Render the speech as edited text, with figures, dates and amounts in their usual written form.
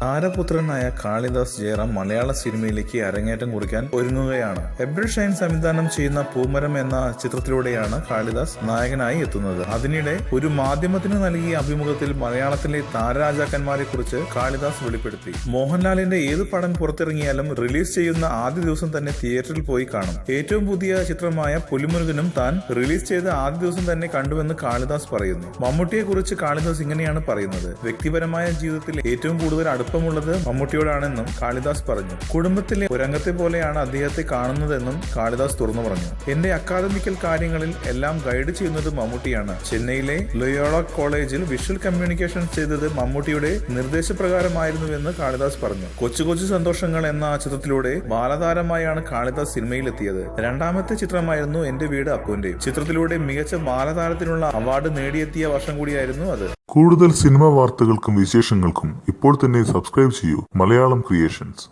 താരപുത്രനായ കാളിദാസ് ജയറാം മലയാള സിനിമയിലേക്ക് അരങ്ങേറ്റം കുറിക്കാൻ ഒരുങ്ങുകയാണ്. എബ്രൽ ഷൈൻ സംവിധാനം ചെയ്യുന്ന പൂമരം എന്ന ചിത്രത്തിലൂടെയാണ് കാളിദാസ് നായകനായി എത്തുന്നത്. അതിനിടെ ഒരു മാധ്യമത്തിന് നൽകിയ അഭിമുഖത്തിൽ മലയാളത്തിലെ താരരാജാക്കന്മാരെ കുറിച്ച് കാളിദാസ് വെളിപ്പെടുത്തി. മോഹൻലാലിന്റെ ഏത് പടം പുറത്തിറങ്ങിയാലും റിലീസ് ചെയ്യുന്ന ആദ്യ ദിവസം തന്നെ തിയേറ്ററിൽ പോയി കാണും. ഏറ്റവും പുതിയ ചിത്രമായ പുലിമുരുകനും താൻ റിലീസ് ചെയ്ത ആദ്യ ദിവസം തന്നെ കണ്ടുവെന്ന് കാളിദാസ് പറയുന്നു. മമ്മൂട്ടിയെ കുറിച്ച് കാളിദാസ് ഇങ്ങനെയാണ് പറയുന്നത്: വ്യക്തിപരമായ ജീവിതത്തിൽ ഏറ്റവും കൂടുതൽ അടുപ്പമുള്ളത് മമ്മൂട്ടിയോടാണെന്നും കാളിദാസ് പറഞ്ഞു. കുടുംബത്തിലെ ഒരംഗത്തെ പോലെയാണ് അദ്ദേഹത്തെ കാണുന്നതെന്നും കാളിദാസ് തുറന്നു പറഞ്ഞു. എന്റെ അക്കാദമിക്കൽ കാര്യങ്ങളിൽ എല്ലാം ഗൈഡ് ചെയ്യുന്നത് മമ്മൂട്ടിയാണ്. ചെന്നൈയിലെ ലൊയോള കോളേജിൽ വിഷ്വൽ കമ്മ്യൂണിക്കേഷൻ ചെയ്തത് മമ്മൂട്ടിയുടെ നിർദ്ദേശപ്രകാരമായിരുന്നുവെന്ന് കാളിദാസ് പറഞ്ഞു. കൊച്ചു കൊച്ചു സന്തോഷങ്ങൾ എന്ന ചിത്രത്തിലൂടെ ബാലതാരമായാണ് കാളിദാസ് സിനിമയിലെത്തിയത്. രണ്ടാമത്തെ ചിത്രമായിരുന്നു എന്റെ വീട് അപ്പുവിന്റെ. ചിത്രത്തിലൂടെ മികച്ച ബാലതാരത്തിനുള്ള അവാർഡ് നേടിയെത്തിയ വർഷം കൂടിയായിരുന്നു അത്. കൂടുതൽ സിനിമാ വാർത്തകൾക്കും വിശേഷങ്ങൾക്കും ഇപ്പോൾ തന്നെ സബ്സ്ക്രൈബ് ചെയ്യൂ മലയാളം ക്രിയേഷൻസ്.